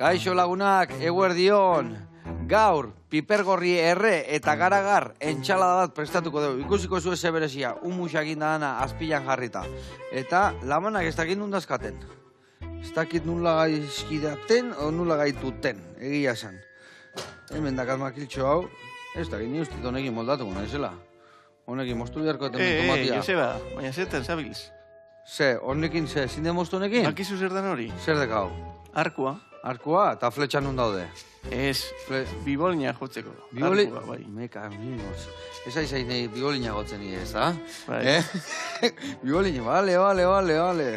Kaixo lagunak, eguerdion. Gaur, pipergorri erre eta garagar entxalada bat prestatuko dugu. Ikusiko zu eze berezia, humusak indadana azpilan jarrita. Eta lamanak ez dakit nundazkaten. Ez dakit nula gaizkidaten o nula gaituten, egia esan. Hemen dakat makiltxo hau, ez dakit ni ustit honekin moldatuko naizela. Honekin mostu beharko eten tomatia. Joseba, baina zetan zabilz. Ze, honekin ze, zinde mostu honekin? Bakizu zer dan hori? Zer dekau? Arkua. Arkua, eta fletxan nun daude. Ez, bibolina jotzeko. Biboli... Arkua, bai. Meka, mimos. Ez aizain nahi bibolina gotzen ez, da? Bai. Bibolina, vale.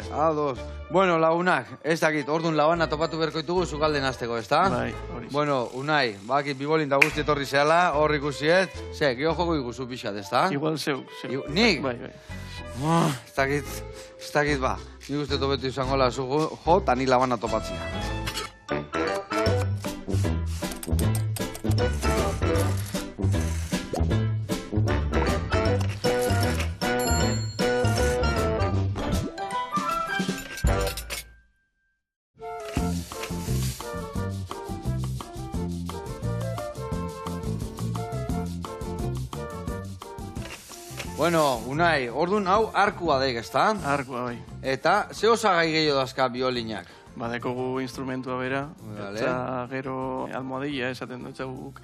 Ados. Bueno, lagunak, ez dakit, orduan labana topatu berko ditugu zukalden azteko, ez da? Bai, hori. Bueno, Unai, bakit bibolin da guzti etorri zehala, hor ikusiet. Ze, geho joko ikusu pixat, ez da? Igual zeu. Nik? Bai. Ez dakit, ba. Nik uste topetu izango la jo, eta ni labana topatzea. Bueno, Unai, orduan hau arkua daik, ezta? Arkua, bai. Eta, ze osagai gehiago dazka biolinak? Badekogu instrumentua bera, Vale. eta gero almohadilla esaten dutxaguk,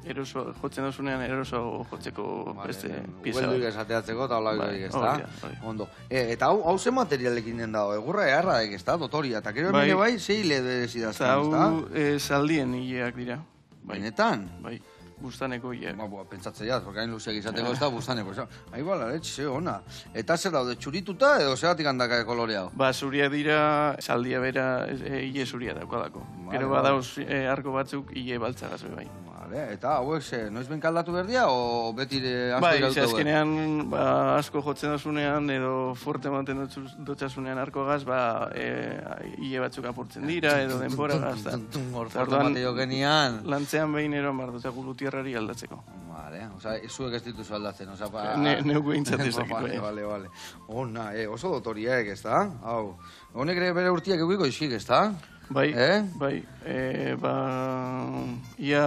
eroso jotzen dozunean eroso jotzeko beste pieza. Ubelduik esateatzeko eta hola Bai, ezta? hori da. Ondo. Eta hau ze materialekin den dago? Egurra eharra daik, ezta? Dotoria. Eta gero emile bai, ze hile dezidazten, Eta ezta? hau zaldien hileak dira. Benetan? Bai, bustaneko hileak. Pentsatzea jaz, porque hain luzeak izateko ez da bustaneko. Ahi bala, ze ona. Eta zer daude, txurituta edo zeratik handaka kolore hau? Zuria dira, zaldia bera, hile zuria daukalako. Gero badauz arko batzuk hile baltzagaz bai. Eta hauek noiz ben kaldatu berdia o beti asko bai, irautu azkenean asko jotzen dozunean edo forte manten dutxasunean arko gaz, hile batzuk apurtzen dira edo denbora gazta. Forte mateo genian. Lantzean behin eroan bar dut, glutierrari aldatzeko. Vale, zuek ez dituzu aldatzen, Neuko intzatezak. Vale. Ona, oso dotoriek, ez da? Hau, honek ere bere urtiak eguiko isik, ez da? Bai. Ia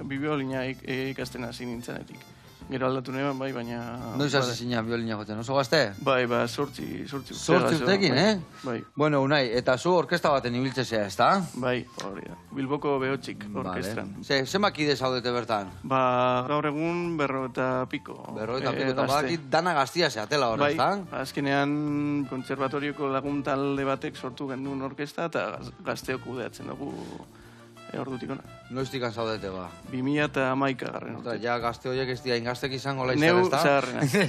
bibliolina ikasten hasi nintzenetik. Gero aldatu neban, bai, baina... Noiz hasi zinean biolina joten, oso gazte? Bai, sortzi urtekin, Bai. Bueno, Unai, eta zu orkesta baten ibiltzezea, ez da? Bai, hori da. Bilboko Behotxik orkestran. Zenbat kide zaudete bertan? Gaur egun 40 eta piko. 40 eta piko, eta badakit dana gaztia zeatela hori, ez da? Bai, azkenean kontserbatorioko lagun talde batek sortu gendun orkesta eta gazteok kudeatzen dugu ordutik ona. Noiztik zaudete ba? 2011 garren urte. Ja, gazte horiek ez diain gaztek izango laizter, ez da?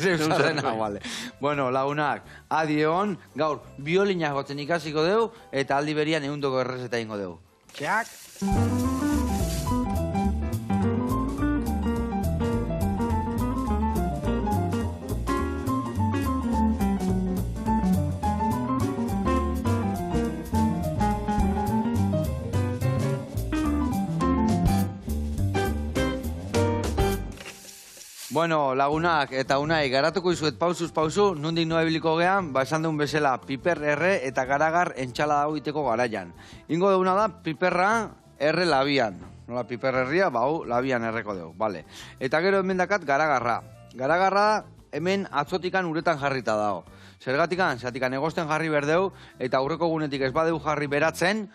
Neu zaharrena. Vale. Bueno, lagunak, adion, gaur, biolina gotzen ikasiko deu, eta aldi berian eundoko errezeta ingo deu. Txak! Bueno, lagunak eta Unai, garatuko izuet pausuz pausu, nondik noa ebiliko gehan, esan deun bezala piper erre eta garagar entxala dago iteko garaian. Ingo deuna da, piperra erre labian. Nola piper herria, bau, labian erreko deu, bale. Eta gero hemen dakat garagarra. Garagarra hemen atzotikan uretan jarrita dago. Zergatikan, zatikan egosten jarri berdeu, eta aurreko gunetik ez badeu jarri beratzen,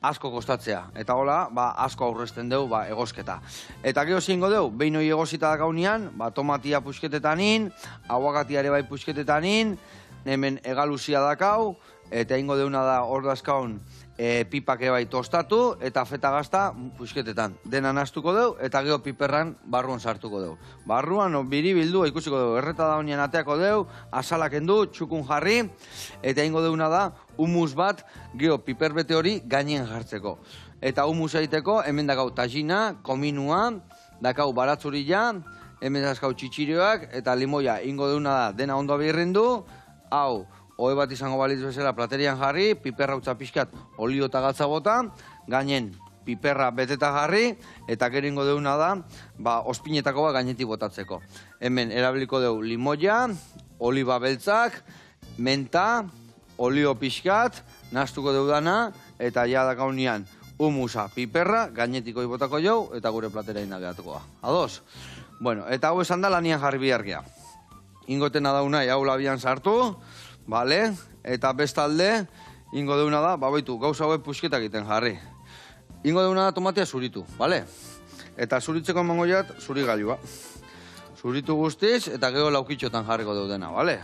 asko kostatzea. Eta hola, asko aurrezten deu, egosketa. Eta geho zingo deu, behin hori egosita dakaunean, tomatia pusketetanin, aguakatiare bai pusketetanin, hemen egaluzia dakau, eta ingo deuna da hor dazkaun pipak bai tostatu, eta feta gazta pusketetan. Dena naztuko deu, eta geho piperran barruan sartuko deu. Barruan, biri bildu, ikusiko deu, erreta daunean ateako deu, asalak endu, txukun jarri, eta ingo deuna da, humus bat, geho piper bete hori gainen jartzeko. Eta humus egiteko, hemen dakau tajina, kominua, dakau baratzurila, hemen dakau txitsirioak, eta limoia ingo deuna da, dena ondo birrindu, hau, ohe bat izango balitz bezala platerian jarri, piperra utza pixkat olio eta gatza bota, gainen piperra beteta jarri, eta gero ingo deuna da, ospinetako bat gainetik botatzeko. Hemen erabiliko deu limoia, oliba beltzak, menta, olio pixkat, nahastuko deudana, eta ja dakaunean humusa, piperra, gainetiko ibotako jau, eta gure platera indageatuko da. Ados? Bueno, eta hau esan da lanian jarri bihargia. Ingotena daunai, hau labian sartu, bale? Eta bestalde, ingo deuna da, babaitu, gauza hauek puxketak egiten jarri. Ingo deuna da tomatea zuritu, bale? Eta zuritzeko emango jat, zurigailua. Zuritu guztiz, eta gero laukitxotan jarriko daudena, bale?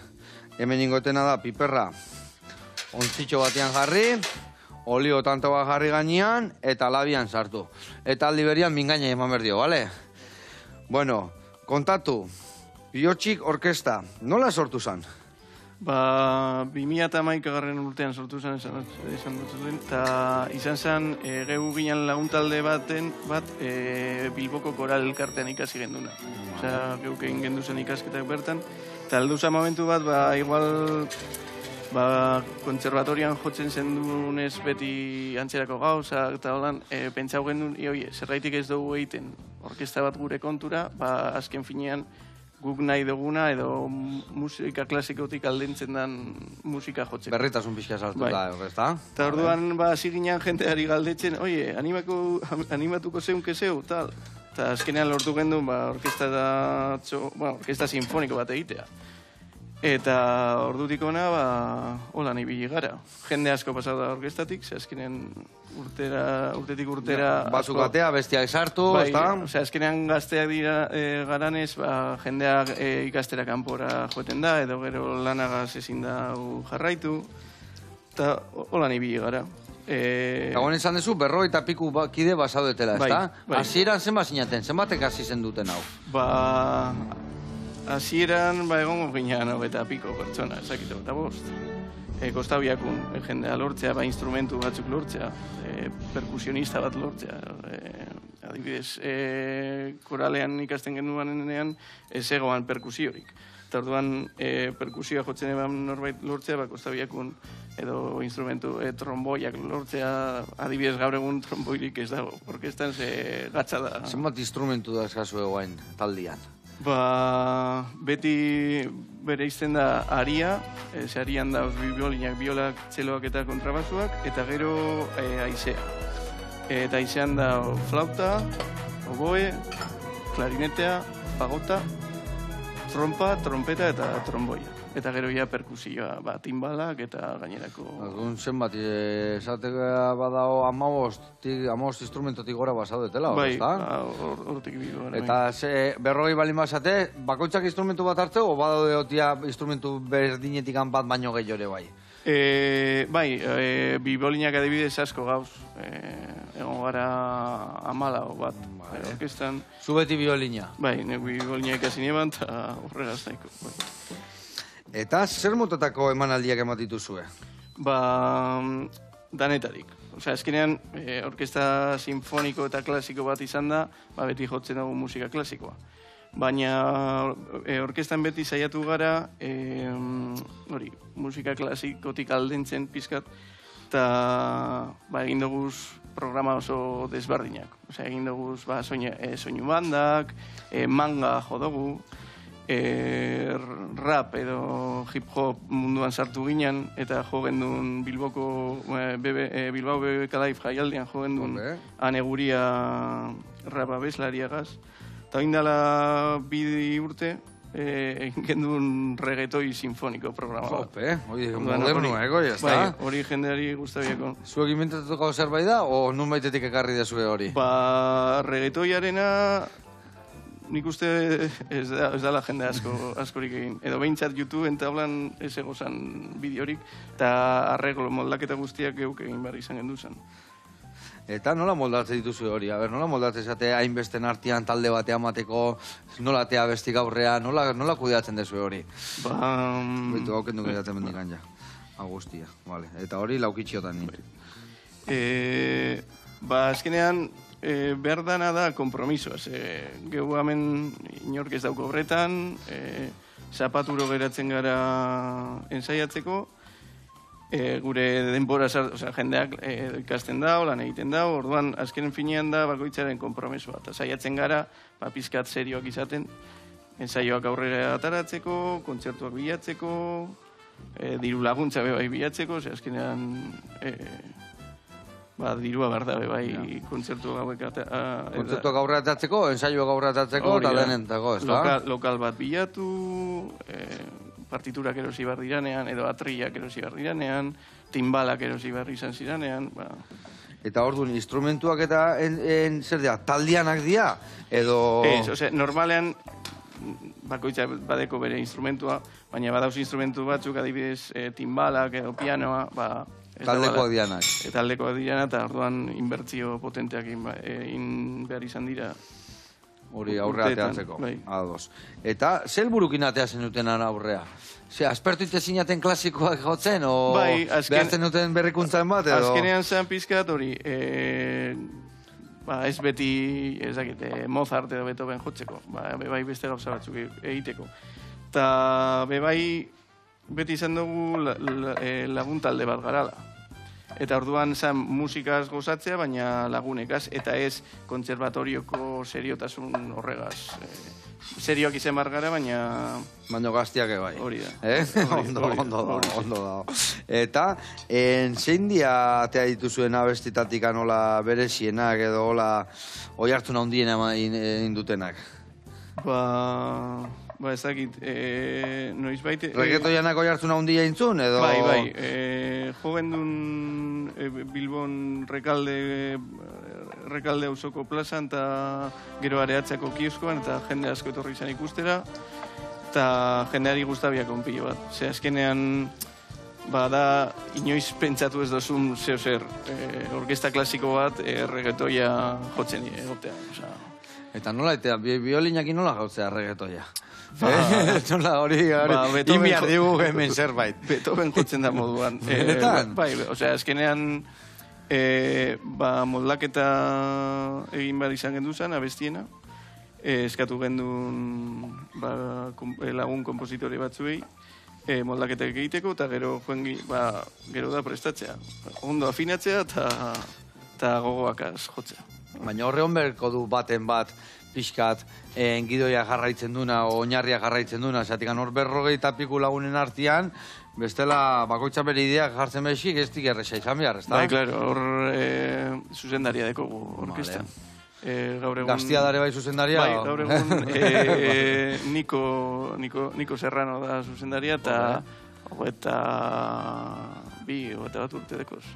Hemen ingotena da, piperra ontzitxo batean jarri, olio tanto bat jarri gainean, eta labian sartu. Eta aldi berian mingaina eman berdio, bale? Bueno, kontatu, Bihotzik orkesta, nola sortu zen? 2011 urtean sortu zen, esan dut zuen, eta izan zen, geu ginen laguntalde bat Bilboko koral elkartean ikasi genduna. Osea, geuk egin gendu zen ikasketak bertan, eta aldu zen momentu bat, igual, kontserbatorian jotzen zendunez beti antzerako gauza, eta holan, pentsau gendun, zerraitik ez dugu egiten orkesta bat gure kontura, azken finean, guk nahi duguna edo musika klasikotik aldentzen den musika jotzeko. Berritasun pixka sartu da, horrezta? Eta orduan, hasi ginen jenteari galdetzen, animatuko zeunke zeu, tal. Eta azkenean lortu gendun, orkesta sinfoniko bat egitea. Eta ordutik ona, hola nahi bili gara. Jende asko pasau da orkestatik, ze azkenean urtetik urtera... Batzuk batea, bestiak sartu, ezta? Osea, azkenean gazteak dira garanez, jendeak ikastera kanpora joeten da, edo gero lanagaz ezin da jarraitu, eta hola nahi bili gara. Gauan izan dezu, 50 piku kide basaudetela, ezta? Hasieran zenbat zinaten, zenbatek hasi zen duten hau? Hasieran, egongo ginean, eta piko pertsona, ezakito, eta bost. Kostabiakun, jendea lortzea, instrumentu batzuk lortzea, perkusionista bat lortzea. Adibidez, koralean ikasten genuanean, ez egoan perkusiorik. Eta orduan, perkusioa jotzen eban norbait lortzea, kostabiakun, edo instrumentu tromboiak lortzea, adibidez gaur egun tromboirik ez dago, orkestan ze gatza da. Zenbat instrumentu da eskazu egoain taldian? Beti bere izten da aria, arian da biolinak, biolak, txeloak eta kontrabasuak, eta gero aizea. Eta aizean da flauta, oboe, klarinetea, fagota, trompa, trompeta eta tromboia. Eta gero ja perkusioa, timbalak eta gainerako... Adun zenbat, esateka badao 15 instrumentotik gora basaudetela, hor, ezta? Bai, hortik bidu. Eta 40 balin basate, bakoitzak instrumentu bat hartzeu, o badaude otia instrumentu berdinetik bat baino gehiore bai? Bai, bibolinak adibidez asko gauz. Egon gara 14 bat, orkestan. Zu beti biolina? Bai, nek bibolina ikasi neban, eta horregaz nahiko. Eta zer motatako emanaldiak ematituzue? Danetarik. Osea, eskenean, orkesta sinfoniko eta klasiko bat izan da, beti jotzen dugu musika klasikoa. Baina orkestan beti saiatu gara, musika klasikotik aldentzen pizkat, eta egin dugu programa oso desberdinak. Osea, egin dugu soinu bandak, manga jo dugu, rap edo hip-hop munduan sartu ginen, eta jo gendun Bilbao BBK Live jaialdian jo gendun aneguria rap abeslariagaz. Eta indala 2 urte, egin gendun reggaetoi sinfoniko programa. Jope, modernu ego, jazta? Hori jendeari guztabiako. Zuek inventatuko zerbait da, o nun baitetik ekarri dezue hori? Reggaetoiarena... Nik uste ez dala jende askorik egin. Edo behintzat YouTube entablan ez egozan bideorik, eta arreglo moldaketa guztiak geuk egin behar izan genduzan. Eta nola moldatzen dituzu hori? Nola moldatzen zate hainbesten artean talde batean mateko, nola tea bestik aurrea, nola kudeatzen dezu hori? Baitu, hauken du kudeatzen bendikan ja. Agustia, vale. Eta hori laukitxiotan nintu. Azkenean, behar dana da kompromisoa. Geu hemen inork ez dauko horretan, zapaturo geratzen gara ensaiatzeko, gure denbora jendeak ikasten da, lan egiten da, orduan azkenen finean da bakoitzaren kompromisoa. Eta saiatzen gara, pizkat serioak izaten, ensaioak aurrera ataratzeko, kontzertuak bilatzeko, diru laguntza bebai bilatzeko, azkenean dirua behar dabe, bai, kontzertu hauek Kontzertuak aurrera atatzeko, ensaioak aurrera atatzeko, eta denentako, ez da? Lokal bat bilatu, partiturak erosi behar diranean, edo atriak erosi behar diranean, timbalak erosi behar izan ziranean, Eta orduan, instrumentuak eta zer dira, taldianak dira? Edo... Ez, normalean, bakoitza badeko bere instrumentua, baina badauz instrumentu batzuk, adibidez, timbalak edo pianoa, Taldekoak dianak. Taldekoak dianak, eta orduan inbertzio potenteak egin behar izan dira. Hori aurrea ateatzeko. Ados. Eta, zel burukin atea zenuten aurrea? Aspertu ite zinaten klasikoak jotzen, o behartzen duten berrikuntzan bat, edo? Azkenean zean pizkat hori, ez beti, ez dakit, Mozart edo Beethoven jotzeko, bebai beste gauza batzuk egiteko. Eta bebai beti izan dugu laguntalde bat garala. Eta orduan zen musikaz gozatzea, baina lagunekaz, eta ez kontserbatorioko seriotasun horregaz. Serioak izan bar gara, baina... Baina gaztiak ebai. Hori da. Ondo da. Eta, zein dia atea dituzuen abestitatik anola beresienak edo hola oi hartu nahundien indutenak? Ez dakit, noiz baite... Reggaetoianak oi hartu nahundia intzun, edo... Bai, jo gendun Bilbon Rekalde auzoko plazan, eta gero areatzeko kioskoan, eta jende asko etorri izan ikustera, eta jendeari guztabiak onpilo bat. Ze azkenean, da inoiz pentsatu ez dozun zer, orkesta klasiko bat reggaetoia jotzen egotea. Eta nola, eta biolinakin nola gautzea reggaetoia? Nola, hori inbiar digu hemen zerbait. Beethoven jotzen da moduan. Bai, azkenean moldaketa egin behar izan genduzan, abestiena. Eskatu gendun lagun kompositore batzuei moldaketak egiteko, eta gero da prestatzea. Ondo afinatzea eta gogoakaz jotzea. Baina horre honberko du baten bat pixkat gidoia jarraitzen duna, oinarria jarraitzen duna, zatik hor 50 piku lagunen artean, bestela bakoitza bere ideak jartzen behixik, ez dik erresa izan behar, ez da? Bai, klaro, hor zuzendaria dekogu orkestan. Gaztia dare bai zuzendaria? Bai, gaur egun Niko Serrano da zuzendaria, eta bat urte dekoz,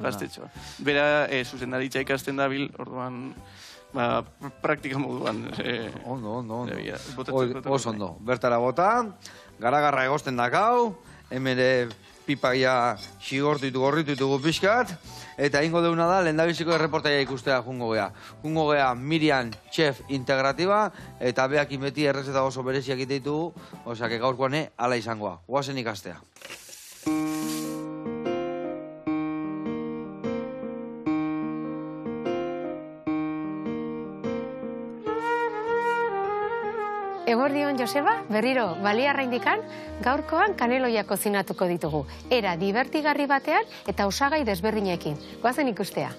gaztetxoa. Bera, zuzendaritza ikasten dabil, orduan, praktika moduan. Ondo. Oso ondo. Bertara bota, garagarra egosten dakau, emere pipaia xigortuitu gorrituitugu pixkat, eta ingo deuna da, lehendabiziko erreportaia ikustea jungo gea. Jungo gea Miriam Chef Integratiba, eta beakin beti errezeta oso bereziak iteitugu, osak gaurkoane ala izangoa. Guazen ikastea. Eguerdion, Joseba, berriro Baliarra indikan, gaurkoan kaneloia kozinatuko ditugu. Era divertigarri batean eta osagai desberdinekin. Goazen ikustea.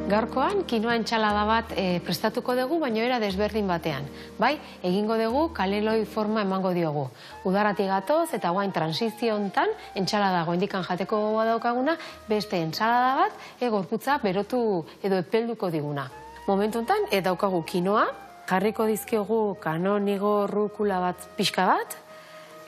Gaurkoan, kinoa entxalada bat prestatuko dugu, baina era desberdin batean. Bai, egingo dugu kaneloi forma emango diogu. Udarratik gatoz eta guain transizio hontan, entxalada goendikan jateko gogoa daukaguna, beste entxalada bat, gorputza berotu edo epelduko diguna. Momentu hontan, daukagu kinoa, jarriko dizkiogu kanonigo rukula bat pixka bat,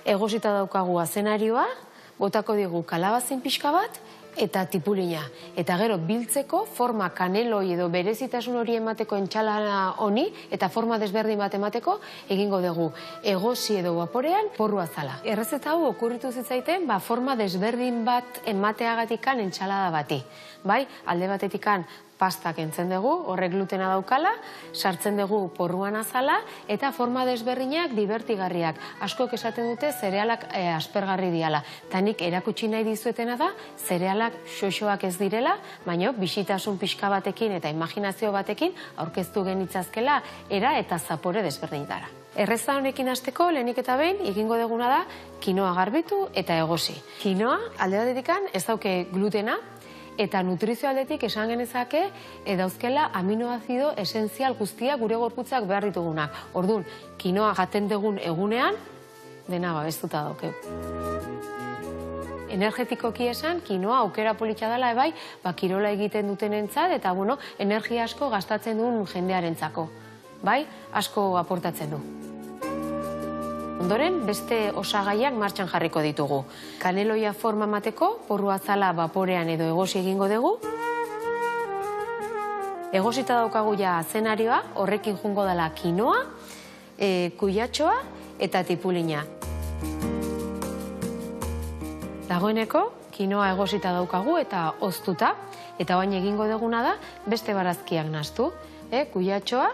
egosita daukagu azenarioa, botako digu kalabazin pixka bat, eta tipulina. Eta gero biltzeko forma kaneloi edo berezitasun hori emateko entxalada honi eta forma desberdin bat emateko egingo dugu egosi edo vaporean porru azala. Errezeta hau okurritu zitzaiten forma desberdin bat emateagatikan entxalada bati. Bai, alde batetikan pastak entzen dugu, horrek glutena daukala, sartzen dugu porruan azala, eta forma desberdinak divertigarriak. Askok esaten dute zerealak aspergarri diala. Ta nik erakutsi nahi dizuetena da, zerealak xoxoak ez direla, baina bisitasun pixka batekin eta imaginazio batekin aurkeztu genitzazkela era eta zapore desberdinetara. Erreza honekin hasteko, lehenik eta behin, egingo duguna da, kinoa garbitu eta egosi. Kinoa, alde batetikan, ez dauke glutena, eta nutrizio aldetik esan genezake dauzkela aminoazido esentzial guztia gure gorputzak behar ditugunak. Orduan, kinoa jaten dugun egunean, dena babestuta daukeu. energetikoki esan, kinoa aukera politxa dela ebai, kirola egiten dutenentzat eta energia asko gastatzen duen jendearentzako. Bai, asko aportatzen du. Ondoren, beste osagaiak martxan jarriko ditugu. Kaneloia forma emateko, porru azala vaporean edo egosi egingo dugu. Egosita daukagu ja zenarioa, horrekin jungo dela kinoa, kuiatxoa eta tipulina. Dagoeneko, kinoa egosita daukagu eta oztuta, eta baina egingo duguna da, beste barazkiak nahastu. Kuiatxoa,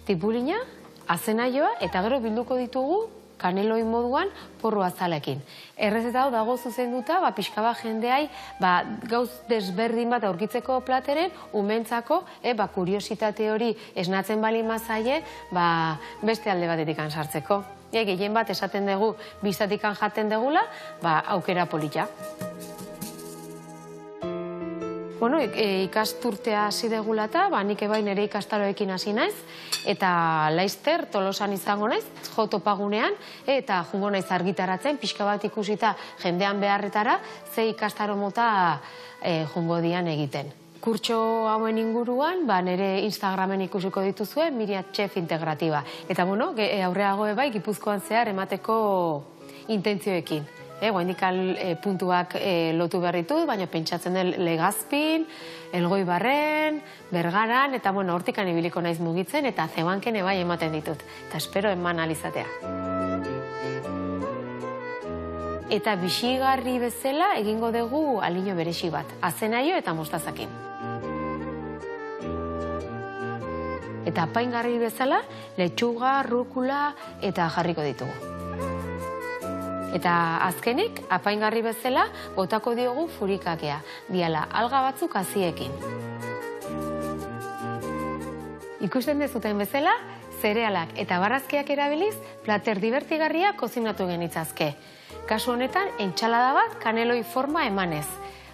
tipulina, azenaioa, eta gero bilduko ditugu kaneloi moduan porru azalekin. Errezeta hau dago zuzenduta, pixka bat jendeai gauz desberdin bat aurkitzeko plateren, umentzako, kuriositate hori esnatzen bali mazaie, beste alde batetik sartzeko. Gehien bat esaten dugu, biztatik jaten dugula, aukera polita. Ikasturtea hasi degula eta, nik ebain ere ikastaroekin hasi naiz, eta Laizter, Tolosan izango naiz, jo topagunean, eta jungo naiz argitaratzen, pixka bat ikusita jendean beharretara, ze ikastaro mota jungo dian egiten. Kurtso hauen inguruan, nire Instagramen ikusiko dituzue, Miria Chef Integratiba. Eta, aurreago ebai, Gipuzkoan zehar emateko intentzioekin. Guaindikal puntuak lotu berritu, baina pentsatzen den Legazpin, Elgoibarren, Bergaran, eta hortikan ibiliko naiz mugitzen, eta Zebanken ebai ematen ditut. Eta espero eman alizatea. Eta bixigarri bezala egingo dugu aliño beresi bat, azenaio eta mostazakin. Eta apaingarri bezala, letxuga, rukula eta jarriko ditugu. Eta azkenik, apaingarri bezala, botako diogu furikakea, diala alga batzuk aziekin. Ikusten dezuten bezala, zerealak eta barazkiak erabiliz, plater divertigarria kozinatu genitzazke. Kasu honetan, entxalada bat kaneloi forma emanez.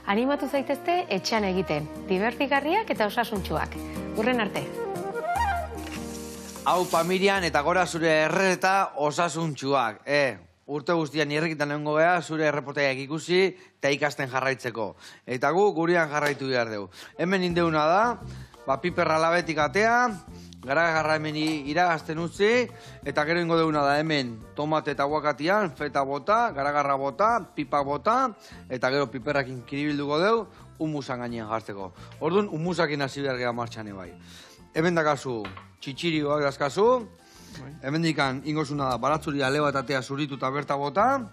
Animatu zaitezte etxean egiten, divertigarriak eta osasuntsuak. Urren arte! Hau Miriam, eta gora zure erreta osasuntsuak. Urte guztian irrikitan egongo geha, zure erreportaiak ikusi eta ikasten jarraitzeko. Eta gu gurian jarraitu behar dugu. Hemen indeuna da, piperra labetik atea, garagarra hemen iragazten utzi, eta gero ingo deuna da hemen tomate eta aguakatian, feta bota, garagarra bota, pipak bota, eta gero piperrakin kiribilduko dugu, humusan gainean jartzeko. Orduan, humusakin hasi behar geha martxan ebai. Hemen dakazu, txitxirioak dazkazu, hemen dikan ingozuna da, baratzuri ale bat atea zuritu eta berta bota,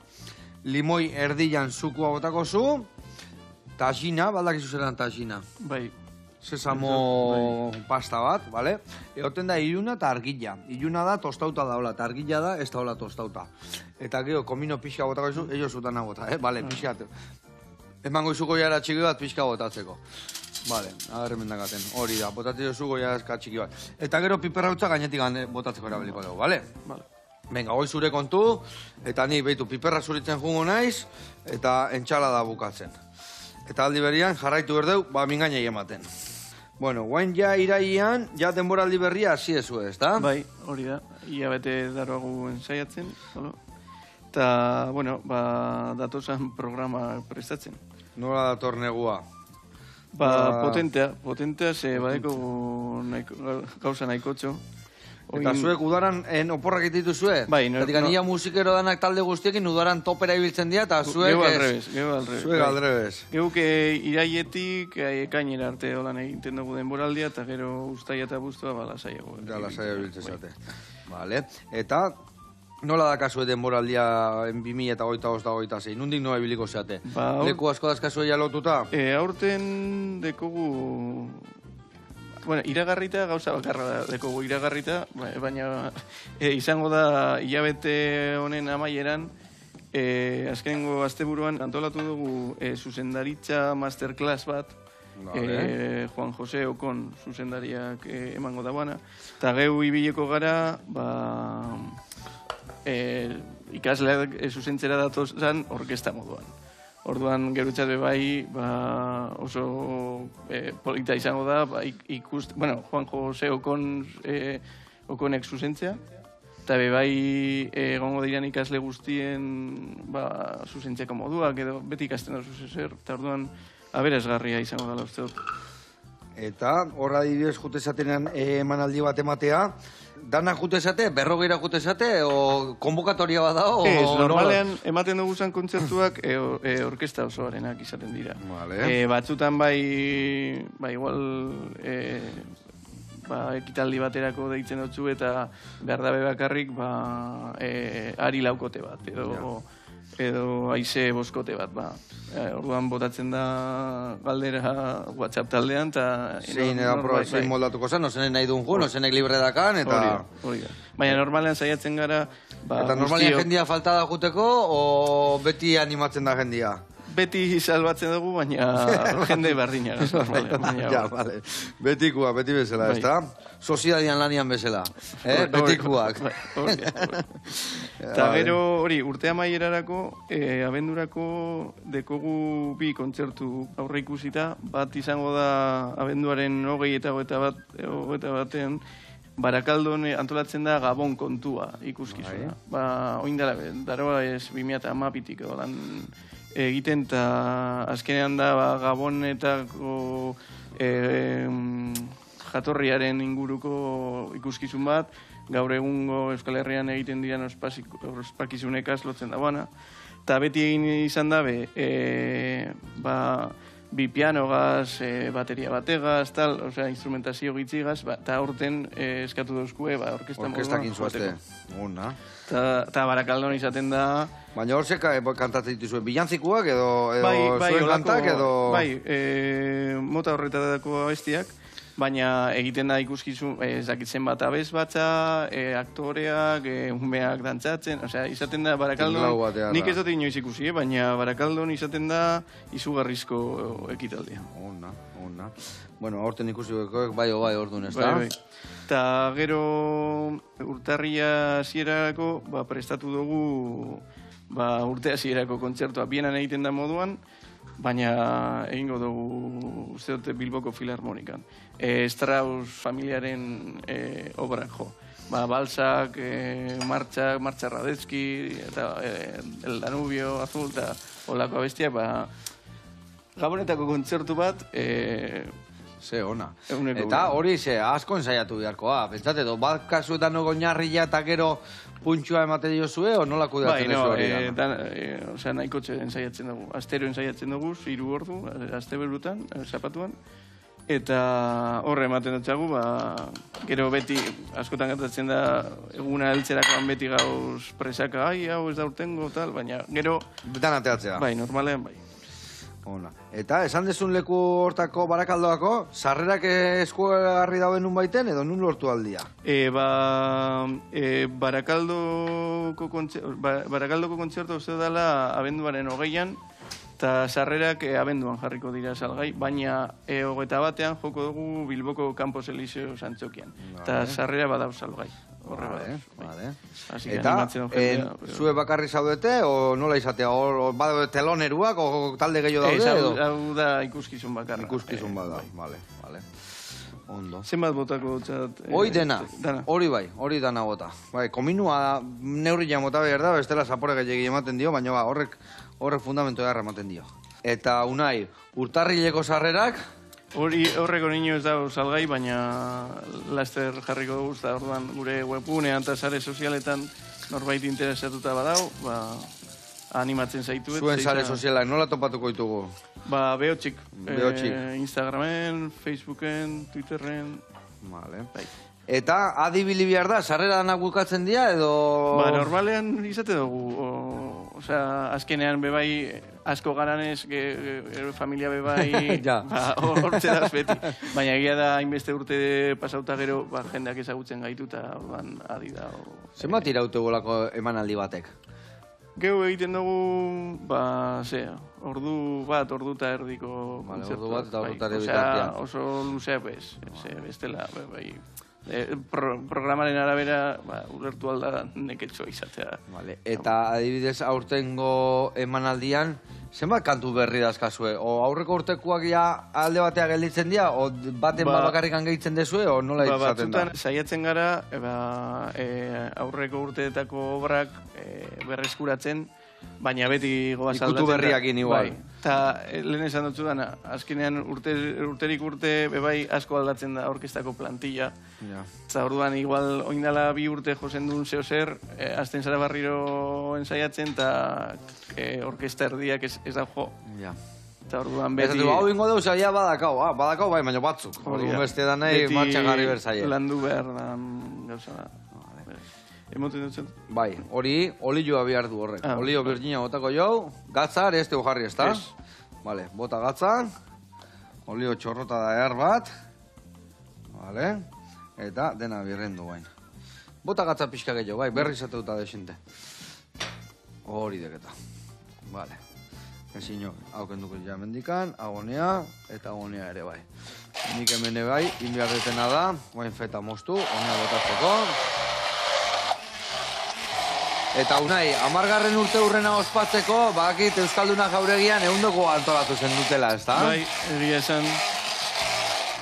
limoi erdian zukua botako zu, tajina, baldakizu zelan tajina. Bai. Sesamo pasta bat, bale? Egoten da iluna eta argila. Iluna da tostauta daula, eta argila da ez daula tostauta. Eta gero, komino pixka botako izu, ello zutana bota, bale, pixka. Emango izuko jara txiki bat pixka botatzeko. Bale, agarre mendakaten, hori da, botatzeko zuko jara txiki bat. Eta gero piperra utza gainetik botatzeko erabiliko dugu, bale? Bale. Venga, hoi zure kontu, eta ni behitu piperra zuritzen jungo naiz, eta entxalada bukatzen. Eta aldi berian jarraitu berdeu, mingainei ematen. Bueno, guain ja iraian, ja denboraldi berria hasi ezu ez, da? Bai, hori da, ia bete daroagu ensaiatzen, eta, bueno, datozan programa prestatzen. Nola dator negua? Potentea, ze badeko gauza nahikotxo. Eta zuek udaran oporrak ititu zue? Bai, Zatik anila musikero danak talde guztiekin udaran topera ibiltzen dira, eta zuek Zuek aldrebez. Geuk iraietik ekainera arte holan egiten dugu denboraldia, eta gero ustaia eta buztua lasaiago. Eta lasaiago ibiltzen zate. Vale. Eta nola dakazue denboraldia 2008-2006? Nundik nola ibiliko zeate? Leku asko dazkazue lotuta? Aurten dekogu... Bueno, iragarrita, gauza bakarra dekogu iragarrita, baina izango da hilabete honen amaieran, azkenengo asteburuan antolatu dugu zuzendaritza masterclass bat, Juan Jose Okon zuzendariak emango dagoana, eta geu ibileko gara, ikasleak zuzentzera datozan orkesta moduan. Orduan gerutzat bai oso polita izango da, Juan Jose Okonek zuzentzea, eta bai egongo diran ikasle guztien zuzentzeko moduak, edo beti ikasten da zuzezer, eta orduan aberasgarria izango dela uste dut. Eta horra adibidez jute esatenean emanaldi bat ematea, dana jute esate, berrogeira jute esate, o konbokatoria bat da, o... Ez, normalean ematen dugu zan kontzertuak orkesta osoarenak izaten dira. Vale. Batzutan igual ekitaldi baterako deitzen dutzu eta behar dabe bakarrik ari laukote bat, edo aize boskote bat, orduan botatzen da galdera WhatsApp taldean, eta... Zein moldatuko zen, nozenek nahi duen jo, nozenek libre dakan, eta... Hori da. Baina normalean saiatzen gara... Eta normalean jendia falta da juteko, o beti animatzen da jendia? Beti salbatzen dugu, baina jende berdina. Ja, vale. Betikuak, beti bezala, ez da? Sozialian lanian bezala, betikuak. Eta gero, hori, urte amaierarako, abendurako dekogu bi kontzertu aurre ikusita, bat izango da abenduaren 20 eta 21 batean, Barakaldon antolatzen da Gabon kontua ikuskizuna. Oindara, daroa ez 2010tik edo lan egiten, eta azkenean da Gabonetako jatorriaren inguruko ikuskizun bat, gaur egungo Euskal Herrian egiten diren ospakizunekaz lotzen da bana. Eta beti egin izan dabe, bi pianogaz, bateria bategaz, tal, osea, instrumentazio gitzigaz, eta aurten eskatu dauzkue, orkesta moduan. Orkestakin zuazte, una. Eta Barakaldon izaten da... Baina hor zeka kantatzen dituzuen, bilantzikuak edo zuen kantak edo... Mota horretarako abestiak, baina egiten da ikuskizun, ez dakitzen bat abez batza, aktoreak, umeak dantzatzen, osea, izaten da Barakaldon, nik ez dut inoiz ikusi, baina Barakaldon izaten da izugarrizko ekitaldia. Ona. Bueno, aurten ikusi bai orduan, ez da? Eta gero urtarria hasierarako prestatu dugu urte hasierako kontzertua bienan egiten da moduan, baina egingo dugu uste dute Bilboko Filarmonikan. Strauss familiaren obran jo. Balsak, Martxa Radetzky, eta El Danubio Azul, eta olako abestiak, Gabonetako kontzertu bat, ze ona. Eta hori asko ensaiatu beharkoa. Pentsate, bat kasuetan oinarria eta gero puntxua emate diozue, o nola kudeatzen ez hori da? Osea, nahiko ensaiatzen dugu. Astero ensaiatzen dugu, 3 ordu, asteberutan, zapatuan. Eta horre ematen dutxagu, gero beti, askotan gertatzen da, eguna heltzerakoan beti gauz presaka, hau ez da urtengo, tal, baina gero... Betan ateatzea. Bai, normalean, bai. Ona. Eta, esan dezun leku hortako Barakaldoako, sarrerak eskuagarri dauen nun baiten, edo nun lortu aldia? Barakaldoko kontzertu uste dela abenduaren 20an, eta sarrerak abenduan jarriko dira salgai, baina 21 joko dugu Bilboko Campos Elíseo Santzokian. Eta sarrera badau salgai. Vale. Eta, zue bakarri zaudete, o nola izatea? Badaude teloneruak, o talde gehiago daude? Hau da ikuskizun bakarra. Ikuskizun bada, vale. Ondo. Zenbat botako txat? Hoi dena, hori bai, hori dana bota. Kominua neurria mota behar da, bestela zapore gehiagi ematen dio, baina horrek fundamentu egarra ematen dio. Eta Unai, urtarrileko sarrerak? Horreko niño ez da salgai, baina laster jarriko dugu, eta orduan gure webgunean eta sare sozialetan norbait interesatuta badau, animatzen zaituet. Zuen sare sozialak, nola topatuko ditugu? Behotxik. Instagramen, Facebooken, Twitterren. Vale. Eta adibili behar da, sarrera danak bukatzen dira, edo... Normalean izate dugu. Osea, azkenean bebai asko garanez, familia bebai, hortze daz beti. Baina egia da, hainbeste urte pasauta gero, jendeak ezagutzen gaitu, eta orduan adi da. Zenbat iraute golako emanaldi batek? Geu egiten dugu, ordu eta erdiko kontzertu. Ordu bat eta ordu eta erdi bitartean. Oso luzea, bestela, bai. Programaren arabera, ulertu alda neketxoa izatea. Eta adibidez aurtengo emanaldian, Zenbat kantu berri dazkazue? O aurreko urtekoak ja alde batea gelditzen dira, o baten bakarrikan gehitzen dezue, o nola izaten da? Batzutan saiatzen gara, aurreko urteetako obrak berreskuratzen, baina beti goaz aldatzen. Ikutu berriakin igual. Eta lehen esan dutzu dana, azkenean urterik urte bebai asko aldatzen da orkestako plantilla. Eta orduan igual oindala 2 urte josen duen zeo zer, azten zara barriro ensaiatzen, eta orkesta erdiak ez da jo. Eta orduan beti... Ez hau ingo deuz, aia badakau bai, baina batzuk. Orduan beste da nahi martxan garri berzaia. Beti landu behar da gauza da. Emoten dutzen? Bai, hori olioa behar du horrek. Olio Virginia botako jau, gatzar ez teu jarri, ez da? Vale, bota gatza, olio txorrota da bat, vale, eta dena birrendu bain. Bota gatza pixka gehiago, bai, berri zateuta desinte. Hori deketa, vale. Ezin haukenduko ja mendikan, agonea, eta agonea ere bai. Nik hemen bai, inbiardetena da, guain feta moztu, honea botatzeko. Eta unai, 10. urte hurrena ospatzeko, bakit Euskalduna Jauregian 100 antolatu zen dutela, ez da? Bai, egia esan.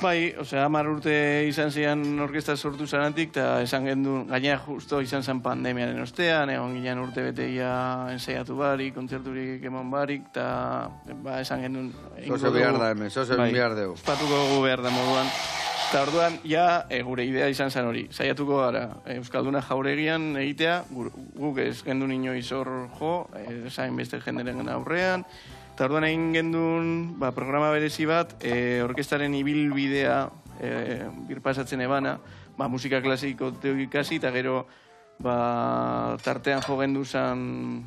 Bai, osea, 10 urte izan zian orkesta sortu zanatik, eta esan gendu, gaina justo izan zen pandemiaren ostean, egon ginen urte beteia ensaiatu barik, kontzerturik eman barik, eta esan gendu... Zoze behar da hemen, zoze behar deu. Ospatuko gu behar da moduan. Eta orduan, ja, gure idea izan zen hori. Saiatuko gara, Euskalduna Jauregian egitea, guk ez gendun inoiz hor jo, zain beste jenderen aurrean. Eta orduan egin gendun programa berezi bat, orkestaren ibilbidea birpasatzen ebana, musika klasiko ikasi, eta gero tartean jo gendu zen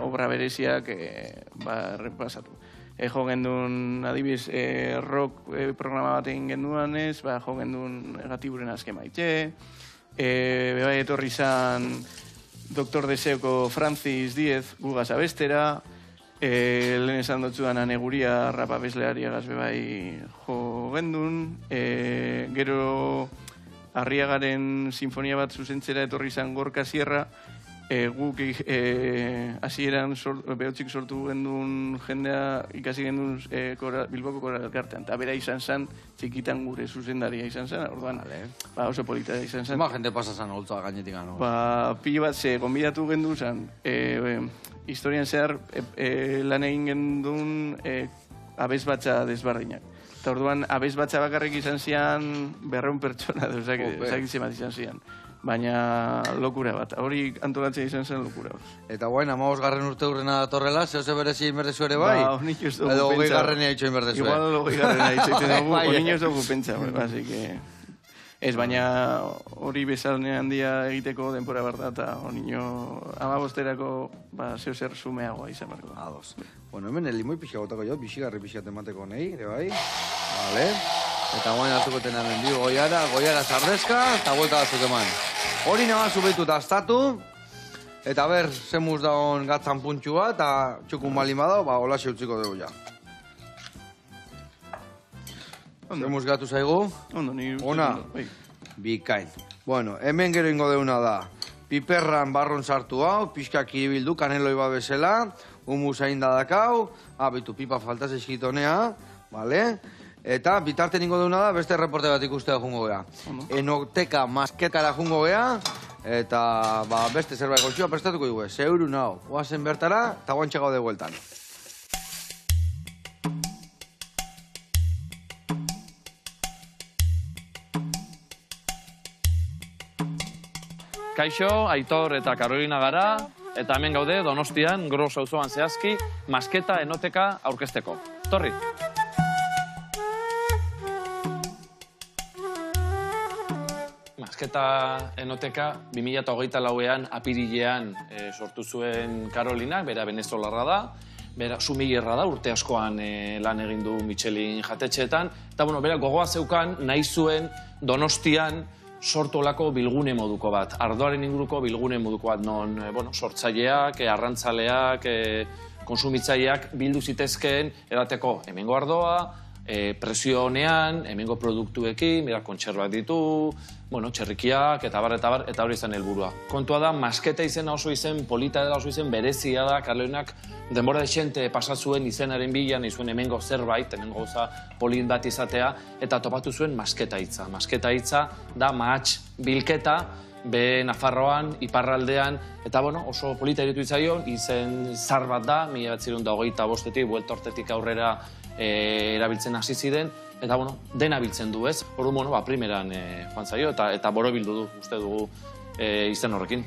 obra bereziak repasatu. Jo gendun, adibiz, rock programa bat egin genduan ez, jo gendun Gatiburen azken maite, bebai etorri zan Doktor Deseoko Francis Diez gugaz abestera, lehen esan dutzuan Aneguria rap abesleari agaz bebai jo gendun, gero Arriagaren sinfonia bat zuzentzera etorri zan Gorka Sierra, guk hasieran behotzik sortu gendun jendea ikasi gendun Bilboko Koral Elkartean, eta bera izan zen txikitan gure zuzendaria izan zen, orduan oso polita izan zen. Zuma jende pasa zen holtza gainetik gano? Pilo bat ze gonbidatu gendu zen, historian zehar lan egin gendun abesbatza desbardinak. Eta orduan abesbatza bakarrik izan zian 200 pertsona, ezagitzen bat izan zian. Baina lokura bat, hori antolatzea izan zen lokura bat. Eta guain, 15. urte hurrena datorrela, zehose berezi inberdezu ere bai? Honik ez dugu pentsa. Edo 20. itxo inberdezu. Igual 20. itxo dugu, honik ez dugu pentsa, así que... Ez, baina hori bezalne handia egiteko denpora bat da, eta honino 15-erako zeo zer sumeagoa izan barko. Ados. Bueno, hemen elimoi pixka gotako jo, bixigarri pixka temateko nahi, ere bai? Vale. Eta guain hartuko tena mendio goiara zardezka, eta guelta batzuk eman. Hori nabazu behitu eta astatu, eta ber, zemuz dagoen gatzan puntxua, eta txukun balin badao, hola utziko dugu ja. Zemuz gatu zaigu? Ondo, ni... Ona? Bikain. Bueno, hemen gero ingo deuna da. Piperran barron sartu hau, pixkak iribildu, kaneloi babesela, humusain dadakau, bitu pipa faltaz eskitonea, vale? Eta bitarten ingo deuna da, beste reporte bat ikustea jungo gea. Enoteka masketkara jungo gea, eta beste zerbait goxua prestatuko dugu. Zeuru nao, oazen bertara, eta guantxe gaude bueltan. Kaixo, Aitor eta Karolina gara, eta hemen gaude Donostian, Gros auzoan zehazki, masketa enoteka aurkezteko. Torri! Masketa enoteka 2024an apirilean sortu zuen Karolinak, bera venezolarra da, bera sumillerra da, urte askoan lan egin du Michelin jatetxeetan, eta bera gogoa zeukan nahi zuen Donostian sortu olako bilgune moduko bat, ardoaren inguruko bilgune moduko bat, non sortzaileak, arrantzaleak, konsumitzaileak bildu zitezkeen, edateko hemengo ardoa, presio honean, hemengo produktuekin, kontserbak ditu, txerrikiak, eta hori izan helburua. Kontua da, masketa izena oso izen, polita dela oso izen, berezia da, Karloinak denbora desente pasatzuen izenaren bilan, izuen hemengo zerbait, hemengo gauza polin bat izatea, eta topatu zuen masketa hitza. Masketa hitza da mahats bilketa, be Nafarroan, iparraldean, eta oso polita iritu itzaion, izen zar bat da, 1925-etik, buelta hortetik aurrera erabiltzen hasi ziren, eta dena biltzen du, ez? Orduan, primeran joan zaio, eta borobildu du, uste dugu izen horrekin.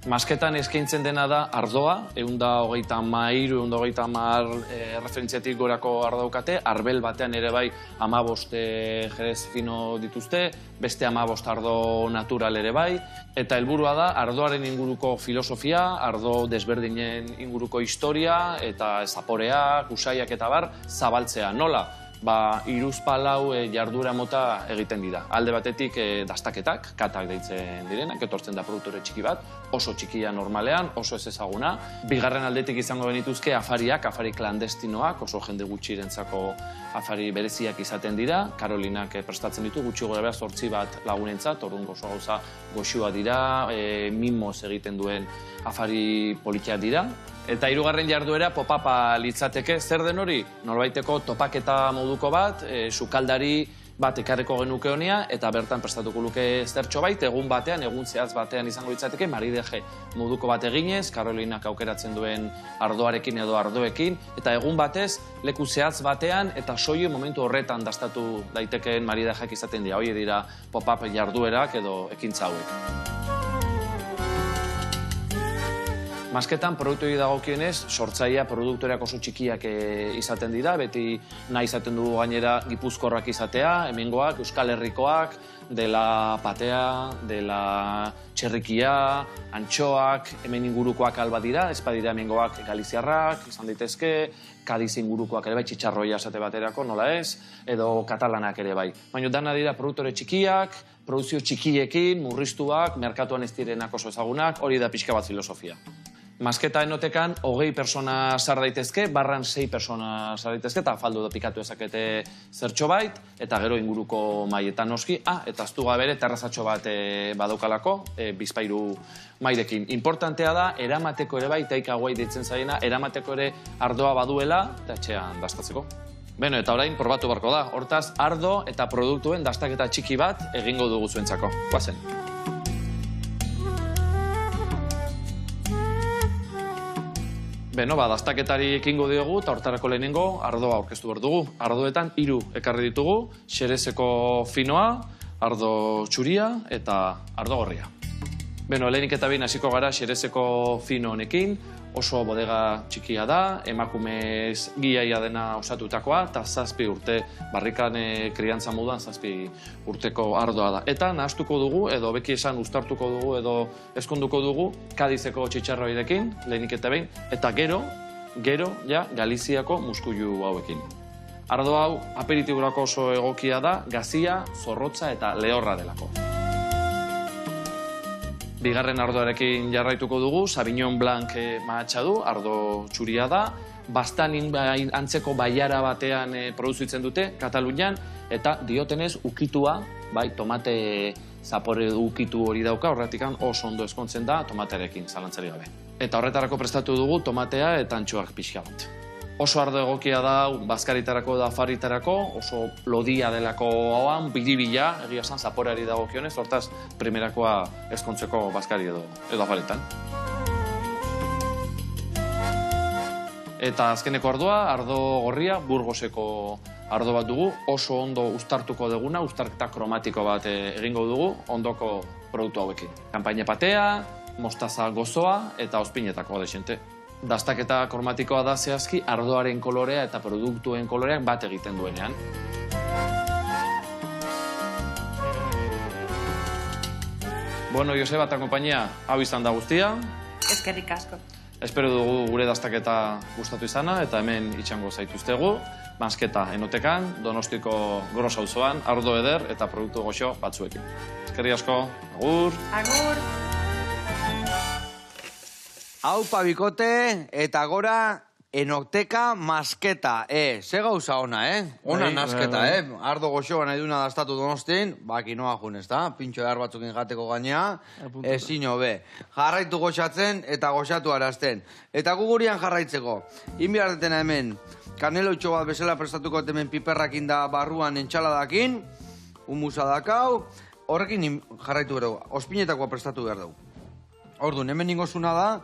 Masketan eskaintzen dena da ardoa, 133, 130 referentziatik gorako ardaukate, arbel batean ere bai 15 jerez fino dituzte, beste 15 ardo natural ere bai, eta helburua da ardoaren inguruko filosofia, ardo desberdinen inguruko historia, eta zaporeak, usaiak eta bar, zabaltzea. Nola? Hiruzpalau jardura mota egiten dira. Alde batetik dastaketak, katak deitzen direnak, etortzen da produktore txiki bat, oso txikia normalean, oso ez ezaguna. Bigarren aldetik izango benituzke afariak, afari klandestinoak, oso jende gutxirentzako afari bereziak izaten dira. Karolinak prestatzen ditu, gutxi gora behar 8 bat lagunentzat, orduan oso gauza goxua dira, mimoz egiten duen afari politiak dira. Eta hirugarren jarduera popapa litzateke, zer den hori? Norbaiteko topaketa moduko bat, sukaldari bat ekarreko genuke honia, eta bertan prestatuko luke zertxo bait, egun batean, egun zehaz batean izango litzateke, marideje moduko bat eginez, Karolinak aukeratzen duen ardoarekin edo ardoekin, eta egun batez, leku zehaz batean, eta soio momentu horretan dastatu daitekeen maridejeak izaten dira. Hoi dira pop-up jarduerak edo ekintza hauek. Masketan produktoi dagokionez, sortzailea produktoreak oso txikiak izaten dira, beti nahi izaten dugu gainera gipuzkorrak izatea, hemengoak, Euskal Herrikoak, dela patea, dela txerrikia, antxoak, hemen ingurukoak alba dira, ez badira hemengoak galiziarrak, izan daitezke, Kadiz ingurukoak ere bai, txitxarroia esate baterako, nola ez, edo katalanak ere bai. Baina dana dira produktore txikiak, produzio txikiekin, murriztuak, merkatuan ez direnak oso ezagunak, hori da pixka bat filosofia. Masketa enotekan 20 persona sar daitezke, barran 6 persona sar daitezke, eta afaldu da pikatu ezakete zertxo bait, eta gero inguruko maietan noski, eta aztu gabere terrazatxo bat badaukalako, bizpairu maidekin. Importantea da, eramateko ere bai, taika guai ditzen zaiena, eramateko ere ardoa baduela, eta etxean dastatzeko. Beno, eta orain probatu barko da, hortaz ardo eta produktuen dastaketa txiki bat egingo dugu zuentzako. Guazen. Beno, dastaketari ekingo diogu, eta hortarako lehenengo ardoa aurkeztu behar dugu. Ardoetan 3 ekarri ditugu, xerezeko finoa, ardo txuria eta ardo gorria. Beno, lehenik eta behin hasiko gara xerezeko fino honekin, oso bodega txikia da, emakumez giaia dena osatutakoa, eta 7 urte barrikan kriantza moduan 7 urteko ardoa da. Eta nahastuko dugu, edo beki esan uztartuko dugu, edo eskonduko dugu, Kadizeko txitxarroirekin, lehenik eta behin, eta gero, ja, Galiziako muskuilu hauekin. Ardo hau aperitibulako oso egokia da, gazia, zorrotza eta lehorra delako. Bigarren ardoarekin jarraituko dugu, Sauvignon Blanc mahatsa du, ardo txuria da, Bastanin antzeko baiara batean produzitzen dute, Katalunian, eta diotenez ukitua, bai, tomate zapore ukitu hori dauka, horretik oso ondo eskontzen da tomatearekin, zalantzari gabe. Eta horretarako prestatu dugu tomatea eta antxoak pixka bat. Oso ardo egokia da bazkaritarako da afaritarako, oso lodia delako hauan, biribila, egia esan zaporeari dagokionez, hortaz primerakoa ezkontzeko bazkari edo afaritan. Eta azkeneko ardoa, ardo gorria, Burgoseko ardo bat dugu, oso ondo uztartuko duguna, uztarketa kromatiko bat egingo dugu, ondoko produktu hauekin. Kanpaina patea, mostaza gozoa eta ospinetako desente. Dastaketa kromatikoa da zehazki ardoaren kolorea eta produktuen koloreak bat egiten duenean. Bueno, Joseba eta konpainia, hau izan da guztia. Eskerrik asko. Espero dugu gure dastaketa gustatu izana eta hemen itxango zaituztegu. Masketa enotekan, Donostiko Gros auzoan, ardo eder eta produktu goxo batzuekin. Eskerrik asko, agur! Agur! Hau pabikote eta gora Enoteka masketa, ze gauza ona, Ona nasketa, Ardo goxoa nahi duna daztatu Donostin, kinoa jun, ez da? Pintxo behar batzukin jateko gainea, ezin hobe. Jarraitu goxatzen eta goxatu arazten. Eta gugurian jarraitzeko. Inbiar detena hemen, kanelo itxo bat bezala prestatuko hemen piperrakin da barruan entxaladakin, humusa dakau, horrekin jarraitu behar dugu, ospinetakoa prestatu behar dugu. Orduan, hemen ingozuna da,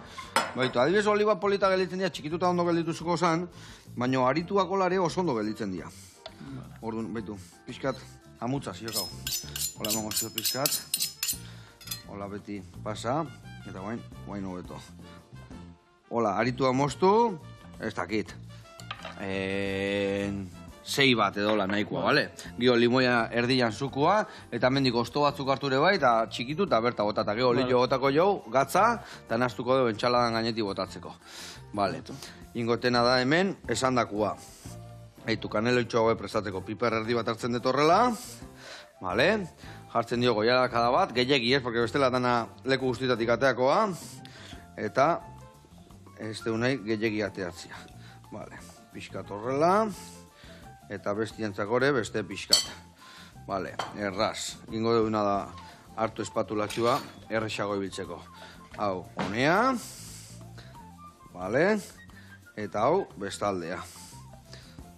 baitu, adibidez oliba polita gelditzen dira, txikituta ondo geldituzuko zan, baina arituak olare oso ondo gelditzen dira. Orduan, baitu, pixkat, amutza ziokau. Hola, emango zio pixkat. Hola, beti pasa, eta guain hobeto. Hola, aritua moztu, ez dakit. 6 bat edo nahikoa, bale? Gio limoia erdian zukua, eta mendik osto batzuk harture bai, eta txikitu eta berta botata. Gio olio botako jau, gatza, eta naztuko dugu entxaladan gainetik botatzeko. Bale, ingotena da hemen, esandakua. Eitu, kanelo itxoa prestatzeko piper erdi bat hartzen dut horrela. Bale, jartzen dio goiarakada bat, gehiagi ez, porque bestela dana leku guztietatik ateakoa. Eta, ez deunai gehiagi ateatzia. Bale, pixkat horrela. Eta bestientzakore beste pixkat. Bale, erraz. Gingo duguna da hartu espatulatxua errexago ibiltzeko. Hau, honea. Bale. Eta hau, bestaldea.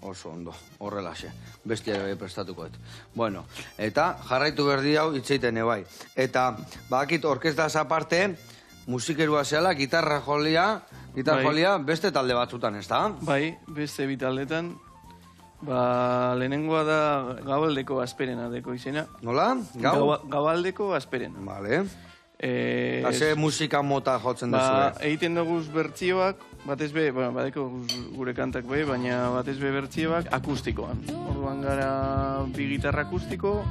Oso ondo, horrelaxe. Bestia ere prestatuko. Bueno, eta jarraitu berdi hau itzeiten ebai. Eta, bakit orkestaz aparte, musikerua zehala, gitarra jolia beste talde batzutan, ez da? Bai, beste bitaldetan. Lehenengoa da Gabaldeko Asperena deko izena. Nola? Gabaldeko Asperena. Vale. Hase musika mota jotzen duzue. Egiten duguz bertzioak, batez be, badeko gure kantak be, baina batez be bertzioak akustikoan. Orduan gara bi gitarra akustiko,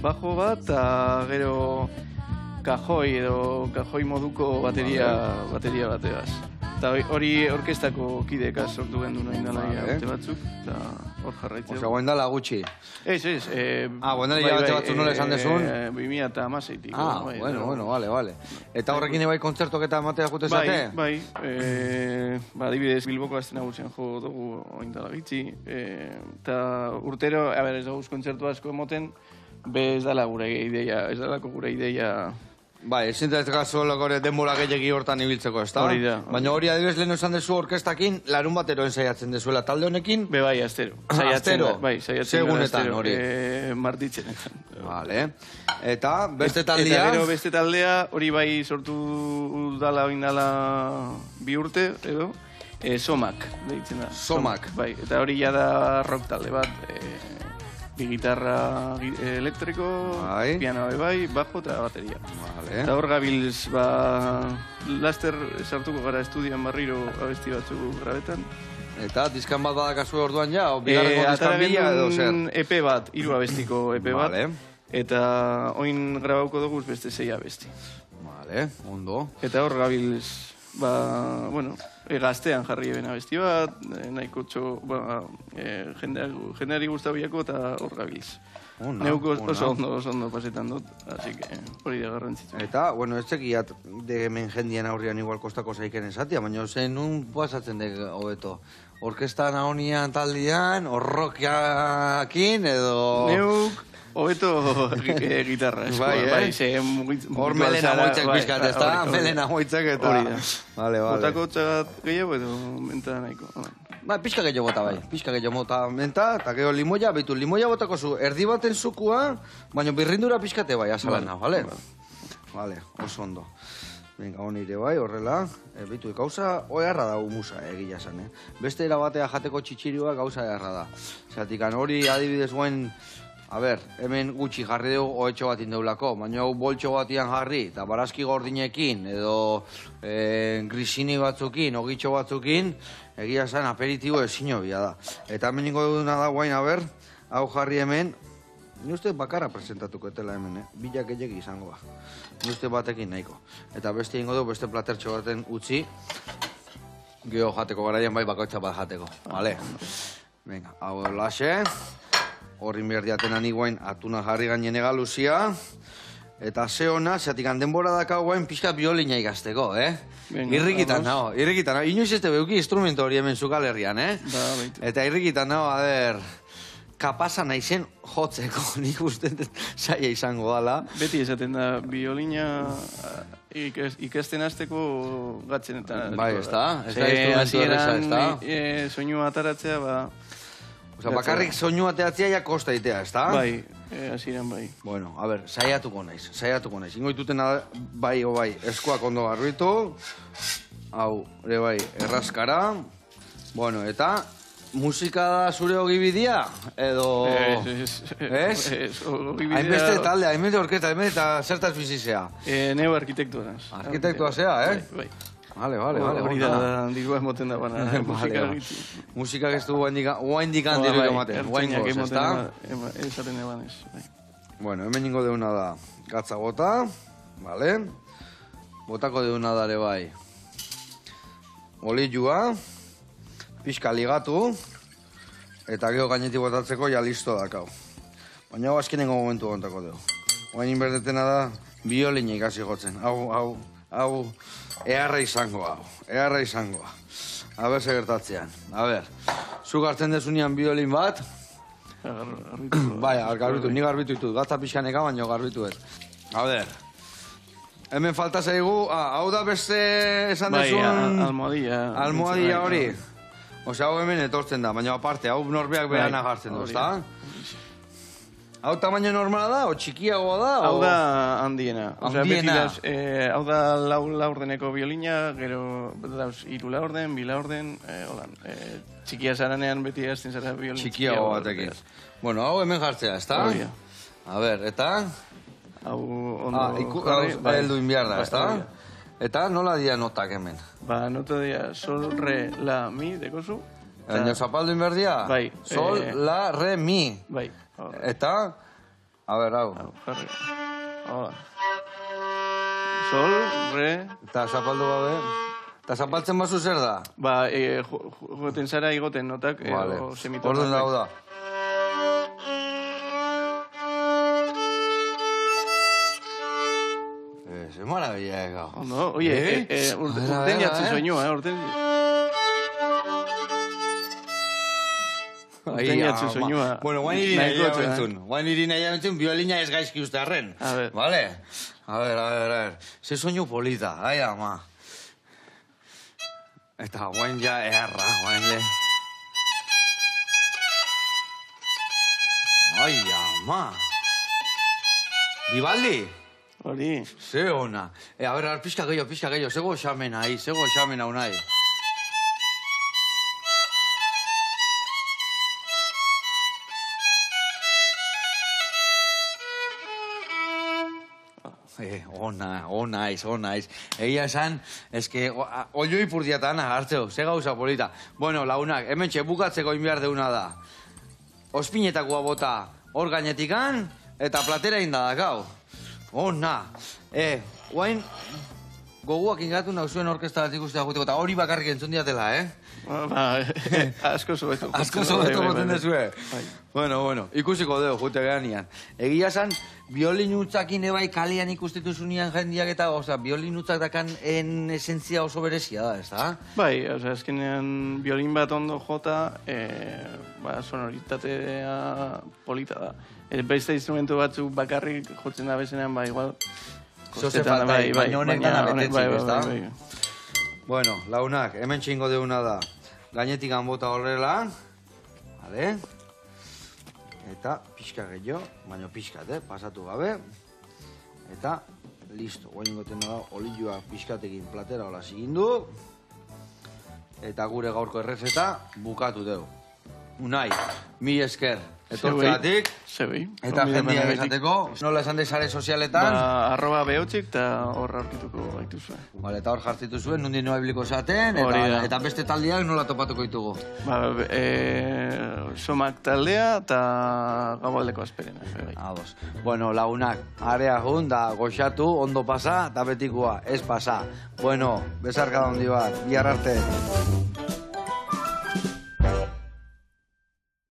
bajo bat, eta gero kajoi moduko bateria bateaz. Eta hori orkestako kideka sortu gendu nahi dala urte batzuk, eta hor jarraitzea. Osa, guain dala gutxi? Ez. Guain dala hilabete batzuk nola esan dezun? 2016. Bueno, vale. Eta horrekin ebai kontzertok eta matea jute zate? Bai. Adibidez, Bilboko Aste Nagusian jo dugu oin dala gitzi. Eta urtero, ez dugu kontzertu asko emoten, ez dalako gure ideia. Bai, ezintetzeka zuelakore denbora gehiagi hortan ibiltzeko, ez da? Hori da. Baina hori adibidez lehen esan dezu orkestakin larun batero ensaiatzen dezuela. Talde honekin? Bai, astero. Astero? Bai, saiatzen Segunetan hori. Martitzenetan. Vale. Eta beste taldea? Eta gero beste taldea, hori bai sortu dala oin dala 2 urte, edo? Somak, deitzen da. Somak? Bai, eta hori ja da rock talde bat. Bi gitarra elektriko, pianoa bai, bajo eta bateria. Eta hor gabilz, laster sartuko gara estudian barriro abesti batzu grabetan. Eta diskan bat badakazu orduan ja, o bigarreko diskan bila edo zer? EP bat, 3 abestiko EP bat. Eta oin grabauko dugu beste 6 abesti. Vale, ondo. Eta hor gabilz, gaztean jarri eben abesti bat, nahiko jendeari guztabiako eta hor gabilz. Neuko oso ondo pasetan dut, así que hori da garrantzitu. Eta, ez txekiat de hemen jendien aurrian igual kostako zaiken esatia, baina zen nun pasatzen dek hobeto. Orkestan ahonian taldean, horrokiakin edo... Neuk, hobeto gitarra. Bai, hor melena moitzek pixkat, ez da? Melena moitzek eta... Hori da. Vale. Botako txagat gehiago edo menta nahiko. Pixka gehiago bota bai. Pixka gehiago bota menta, eta gero limoia, behitu, limoia botako zu, erdi baten zukua, baina birrindura pixkate bai, azalan nahu, bale? Vale, oso ondo. Venga, honire bai, horrela. Behitu, gauza oearra da humusa, egia zen, Beste erabatea jateko txitxirioa gauza eharra da. Zeratikan hori adibidez guen... hemen gutxi jarri dugu oetxo bat indeulako, baina hau boltxo batian jarri, eta barazki gordinekin, edo grisini batzukin, ogitxo batzukin, egia zen aperitibo ezin hobia da. Eta hemen ingo duguna da guain, hau jarri hemen, ni uste bakarra presentatuko etela hemen, bilak egek izango ba. Ni uste batekin nahiko. Eta beste ingo dugu beste platertxo baten utzi, geho jateko garaian bai bakoitza bat jateko, bale? Venga, hau laxe. Horrin behar diaten aniguain atuna jarri gainen egaluzia. Eta ze hona, zeatikan denbora daka guain pixka biolina ikasteko, Venga, Irrikitan vamos. nago, irrikitan nago. Inoiz ez te beuki instrumento hori hemen Zukal Herrian, Ba, baitu. Eta irrikitan nago, kapasa naizen jotzeko, nik uste zaila izango dala. Beti esaten da, biolina ikasten hasteko gatzen eta... Bai, ez da? Ez da instrumentu erreza, ez da? Soinu ataratzea, ba... Osa, bakarrik soinu ateatzea ja kosta itea, ez da? Bai, hasieran bai. Bueno, a ber, saiatuko naiz. Ingoituten bai, eskuak ondo garbitu. Hau, ere bai, erraskara. Bueno, eta musika da zure ogibidia? Edo... Ez? Hainbeste talde, hainbeste orketa, hainbeste zertaz bizizea. Neu arkitektua. Arkitektua zea, Bai. Vale. Hori da, dirua emoten da bana. Musika ez du guaindikan diru ematen. Guaingoz, ez da? Esaten eban ez. Bueno, hemen ingo deuna da gatza bota, vale? Botako deuna da ere bai. Olilua, pixka ligatu, eta gero gainetik botatzeko ja listo dakau. Baina hau azkenengo momentu gontako dugu. Oain inberdetena da, biolina ikasi gotzen. Hau, eharra izango. Aber, segertatzean. Zuk hartzen dezunean biolin bat, bai, garbitu, ni garbitu ditut. Gatza pixkaneka, baina garbitu ez. Hemen falta zaigu, hau da beste esan dezun... Almohadilla hori. Osea, hau hemen etortzen da, baina aparte, hau norbeak beran agartzen du, ezta? Hau tamaino normala da, o txikiagoa da? Hau da handiena. Hau da laurdeneko biolina, gero dauz 3 laurden, 2 laurden, holan. Txikia zaranean beti azten zara biolin txikiago batekin. Bueno, hau hemen jartzea, ezta? A ber, eta? Hau ondo... Heldu inbiar da, ezta? Eta nola dia notak hemen? Ba, nota dia sol, re, la, mi, dekozu. Baina zapaldu inberdia? Bai. Sol, la, re, mi. Bai. Eta? A ber, hau. Jarri. Sol, re... Eta zapaldu gabe? Eta zapaltzen bazu zer da? Ba, joten zara igoten notak, o semitonak. Orduan hau da. Ze maravilla ega. Ondo, oie, urten jatzen soinua, urten... Urten jatzen soinua. Bueno, guain iri nahi abentzun, biolina ez gaizki uste arren. Vale? A ver. Ze soinu polita, ai ama. Eta guain ja erra, guain le... Ai ama. Vivaldi? Hori. Ze ona. A ver, pixka gehiago, zego xamena unai. Onaiz. Egia esan, eske, oio ipurdiatan agartzeo, ze gauza polita. Bueno, launak, hemen bukatzeko inbiar deuna da. Ospinetakoa bota hor gainetikan, eta platera indadakau. Ona. Guain, goguak ingatu nauzuen orkesta bat ikustea guteko, eta hori bakarrik entzun diatela, Ba, asko zobetu. Asko zobetu boten dezue. Bueno, ikusiko dugu, jute geanian. Egia esan, biolin utzakin ebai kalean ikustituzunean jendiak eta, biolin utzak dakan esentzia oso berezia da, ez da? Bai, azkenean biolin bat ondo jota, sonoritatea polita da. Beste instrumentu batzuk bakarrik jotzen da bezenean, igual... Zoze falta, baina honek dana betetzik, ez da? Bueno, launak, hemen txingo deuna da. Gainetik bota horrela. Vale? Eta pixka gehiago, baina pixkat, pasatu gabe. Eta, listo. Guain goten da, olilua pixkatekin platera hola zigindu. Eta gure gaurko errezeta bukatu dugu. Unai, mi esker. Etortzeatik. Zebei. Eta jendia esateko, nola esan sare sozialetan. Ba, @behotzik eta hor aurkituko gaituzue. Vale, eta hor jartzitu zuen, nundi noa ibliko esaten, eta beste taldeak nola topatuko ditugu. Ba, somak taldea eta gabaldeko asperena. Ados. Bueno, lagunak, area jun, da goxatu, ondo pasa, eta betikoa, ez pasa. Bueno, besarka da hondi bat, bihar arte.